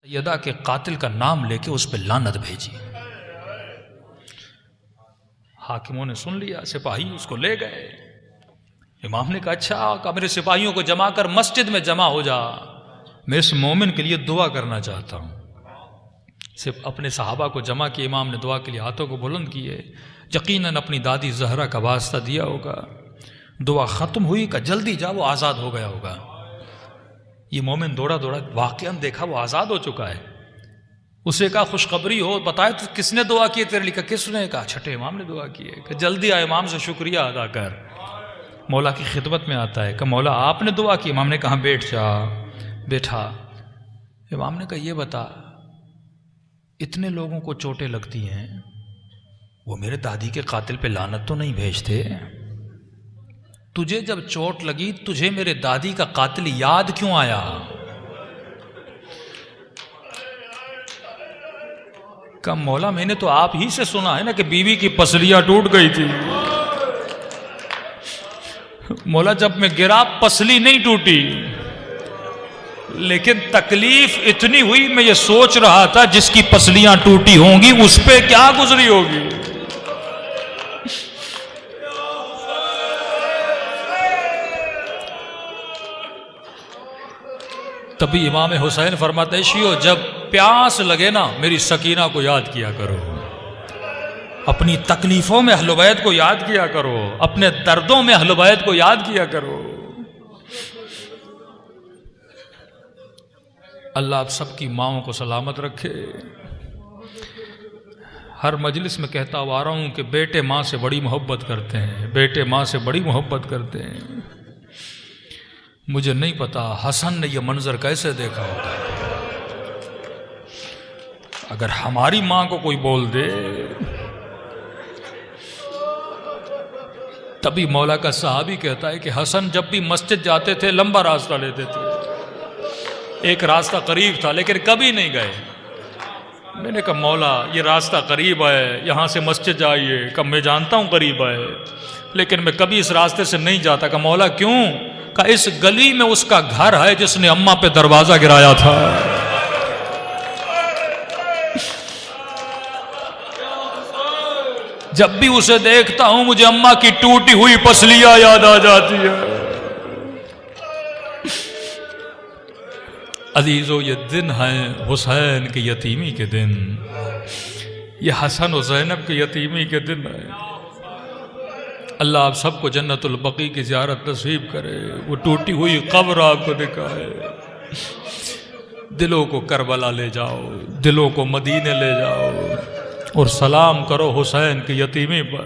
سیدہ کے قاتل کا نام لے کے اس پہ لعنت بھیجی۔ حاکموں نے سن لیا، سپاہی اس کو لے گئے۔ امام نے کہا اچھا، کہ میرے سپاہیوں کو جمع کر مسجد میں جمع ہو جا، میں اس مومن کے لیے دعا کرنا چاہتا ہوں۔ صرف اپنے صحابہ کو جمع کیے، امام نے دعا کے لیے ہاتھوں کو بلند کیے، یقیناً اپنی دادی زہرا کا واسطہ دیا ہوگا۔ دعا ختم ہوئی کہ جلدی جا، وہ آزاد ہو گیا ہوگا۔ یہ مومن دوڑا دوڑا واقعاً دیکھا وہ آزاد ہو چکا ہے۔ اسے کہا خوشخبری ہو، بتائے تو کس نے دعا کی تیرے لیے؟ کس نے؟ کہا چھٹے امام نے دعا کی ہے۔ کہ جلدی آئے، امام سے شکریہ ادا کر۔ مولا کی خدمت میں آتا ہے کہ مولا آپ نے دعا کی؟ امام نے کہا بیٹھ جا۔ بیٹھا۔ امام نے کہا یہ بتا، اتنے لوگوں کو چوٹیں لگتی ہیں، وہ میرے دادی کے قاتل پہ لعنت تو نہیں بھیجتے؟ تجھے جب چوٹ لگی تجھے میرے دادی کا قاتل یاد کیوں آیا؟ کہ مولا میں نے تو آپ ہی سے سنا ہے نا کہ بیوی کی پسلیاں ٹوٹ گئی تھی۔ مولا جب میں گرا پسلی نہیں ٹوٹی، لیکن تکلیف اتنی ہوئی، میں یہ سوچ رہا تھا جس کی پسلیاں ٹوٹی ہوں گی اس پہ کیا گزری ہوگی۔ تبھی امام حسین فرماتے ہیں شیعو جب پیاس لگے نا میری سکینہ کو یاد کیا کرو، اپنی تکلیفوں میں اہل بیت کو یاد کیا کرو، اپنے دردوں میں اہل بیت کو یاد کیا کرو۔ اللہ آپ سب کی ماؤں کو سلامت رکھے۔ ہر مجلس میں کہتا ہوا آ رہا ہوں کہ بیٹے ماں سے بڑی محبت کرتے ہیں، بیٹے ماں سے بڑی محبت کرتے ہیں۔ مجھے نہیں پتا حسن نے یہ منظر کیسے دیکھا ہوگا۔ اگر ہماری ماں کو کوئی بول دے، تبھی مولا کا صحابی کہتا ہے کہ حسن جب بھی مسجد جاتے تھے لمبا راستہ لیتے تھے، ایک راستہ قریب تھا لیکن کبھی نہیں گئے۔ میں نے کہا مولا یہ راستہ قریب ہے، یہاں سے مسجد جائیے۔ کہ میں جانتا ہوں قریب ہے لیکن میں کبھی اس راستے سے نہیں جاتا۔ کہ مولا کیوں؟ کہ اس گلی میں اس کا گھر ہے جس نے اماں پہ دروازہ گرایا تھا۔ جب بھی اسے دیکھتا ہوں مجھے اماں کی ٹوٹی ہوئی پسلیاں یاد آ جاتی ہے۔ عزیزو یہ دن ہیں حسین کے یتیمی کے دن، یہ حسن و زینب کے یتیمی کے دن ہے۔ اللہ آپ سب کو جنت البقیع کی زیارت نصیب کرے، وہ ٹوٹی ہوئی قبر آپ کو دکھائے۔ دلوں کو کربلا لے جاؤ، دلوں کو مدینے لے جاؤ، اور سلام کرو حسین کی یتیمی پر۔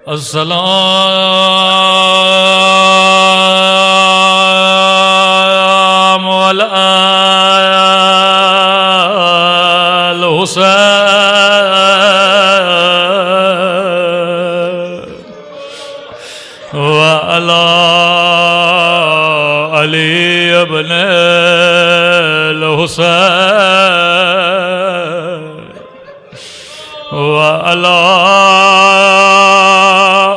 السلام علی الحسین وعلی علی ابن الحسین وعلی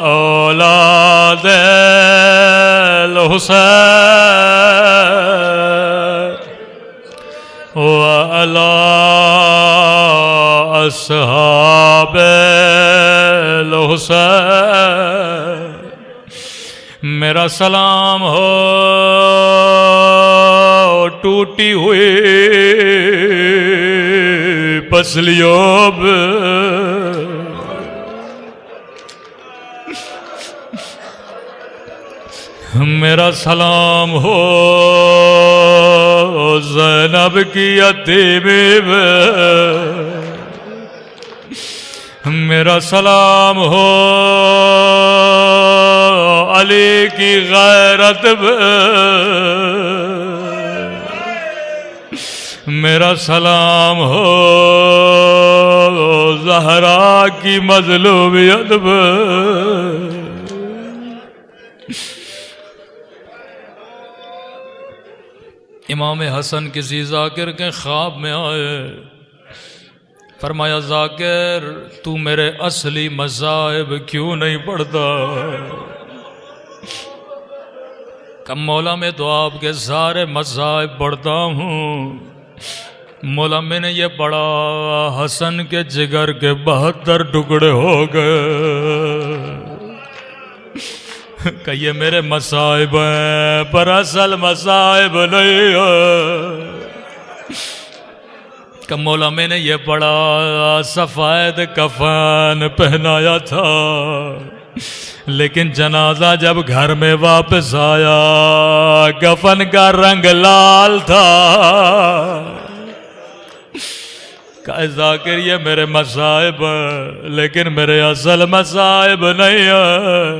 اولاد الحسین وعلی اصحاب الحسین۔ میرا سلام ہو ٹوٹی ہوئی پسلیوں پہ، میرا سلام ہو زینب کی یتیمی پہ، میرا سلام ہو علی کی غیرت پہ، میرا سلام ہو زہرا کی مظلومیت پہ۔ امام حسن کسی ذاکر کے خواب میں آئے، فرمایا ذاکر تو میرے اصلی مذاہب کیوں نہیں پڑھتا؟ کہ مولا میں تو آپ کے سارے مصائب پڑھتا ہوں، مولا میں نے یہ پڑھا حسن کے جگر کے 72 ٹکڑے ہو گئے، کہ یہ میرے مصائب ہیں پر اصل مصائب نہیں ہے، کہ مولا میں نے یہ پڑھا سفید کفن پہنایا تھا، لیکن جنازہ جب گھر میں واپس آیا کفن کا رنگ لال تھا، کہ ذاکر یہ میرے مصائب ہیں لیکن میرے اصل مصائب نہیں ہیں،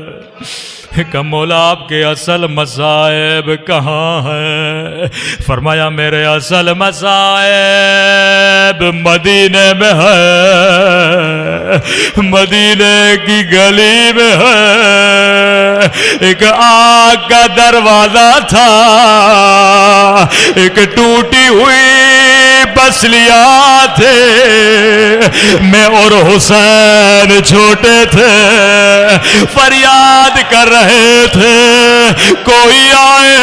کہ مولا آپ کے اصل مصائب کہاں ہیں؟ فرمایا میرے اصل مصائب مدینے میں ہے، مدینے کی گلی میں ہے، ایک آگ کا دروازہ تھا، ایک ٹوٹی ہوئی پسلیاں تھے، میں اور حسین چھوٹے تھے، فریاد کر رہے تھے کوئی آئے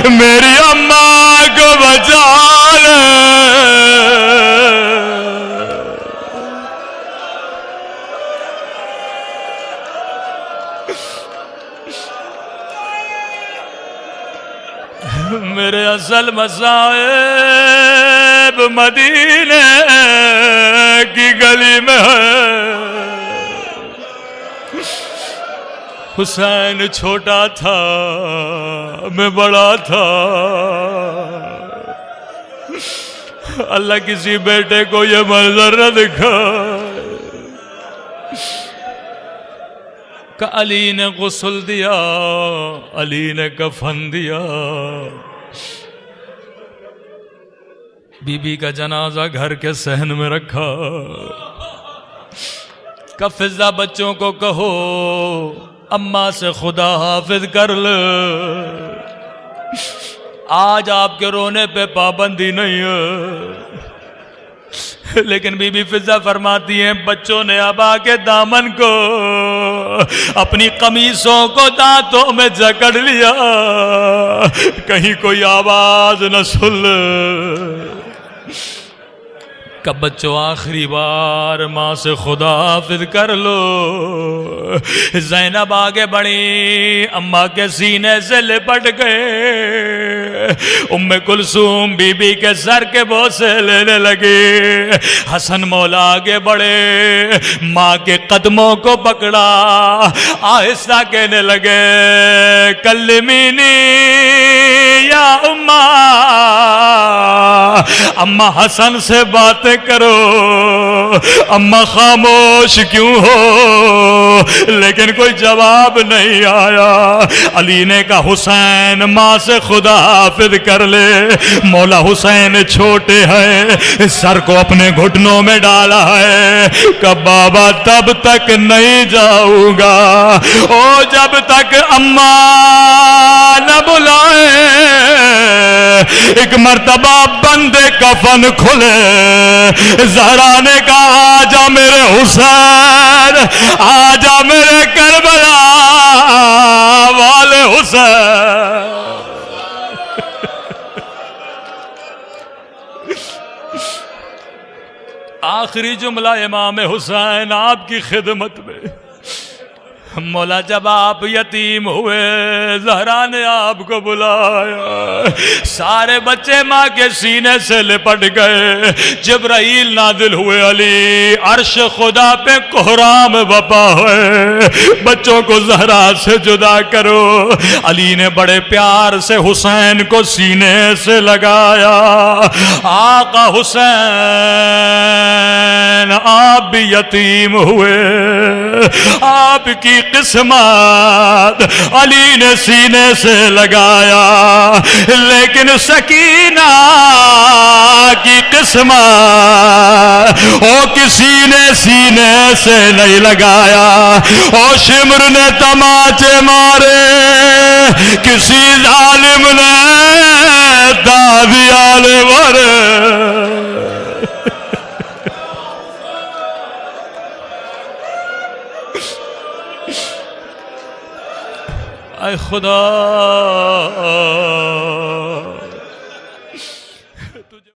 میری اماں کو بچا لے۔ میرے اصل مصائب مدینے کی گلی میں ہے، حسین چھوٹا تھا میں بڑا تھا، اللہ کسی بیٹے کو یہ منظر نہ دکھا کہ علی نے غسل دیا، علی نے کفن دیا، بی بی کا جنازہ گھر کے صحن میں رکھا، کہ فضا بچوں کو کہو اماں سے خدا حافظ کر لے، آج آپ کے رونے پہ پابندی نہیں ہے، لیکن بی بی فضا فرماتی ہیں بچوں نے اب آ کے دامن کو اپنی قمیصوں کو دانتوں میں جکڑ لیا، کہیں کوئی آواز نہ سن لے، کہ بچوں آخری بار ماں سے خدا حافظ کر لو۔ زینب آگے بڑھی، اماں کے سینے سے لپٹ گئے، ام کلثوم بی بی کے سر کے بوسے لینے لگے، حسن مولا آگے بڑھے، ماں کے قدموں کو پکڑا، آہستہ کہنے لگے کلمینی یا اماں حسن سے باتیں کرو، اماں خاموش کیوں ہو؟ لیکن کوئی جواب نہیں آیا۔ علی نے کہا حسین ماں سے خدا حافظ کر لے۔ مولا حسین چھوٹے ہیں، سر کو اپنے گھٹنوں میں ڈالا ہے کہ بابا تب تک نہیں جاؤں گا او جب تک اماں نہ بلائے۔ ایک مرتبہ بندے کفن کھلے، زہرا نے کہا آجا میرے حسین، آجا میرے کربلا والے حسین۔ آخری جملہ امام حسین آپ کی خدمت میں۔ مولا جب آپ یتیم ہوئے، زہرا نے آپ کو بلایا، سارے بچے ماں کے سینے سے لپٹ گئے۔ جبرائیل نازل ہوئے، علی عرش خدا پہ کوہرام بپا ہے، بچوں کو زہرا سے جدا کرو۔ علی نے بڑے پیار سے حسین کو سینے سے لگایا۔ آقا حسین آپ بھی یتیم ہوئے، آپ کی قسمت علی نے سینے سے لگایا، لیکن سکینہ کی قسمت او کسی نے سینے سے نہیں لگایا۔ او شمر نے تماچے مارے، کسی ظالم نے تازیال مارے۔ اے خدا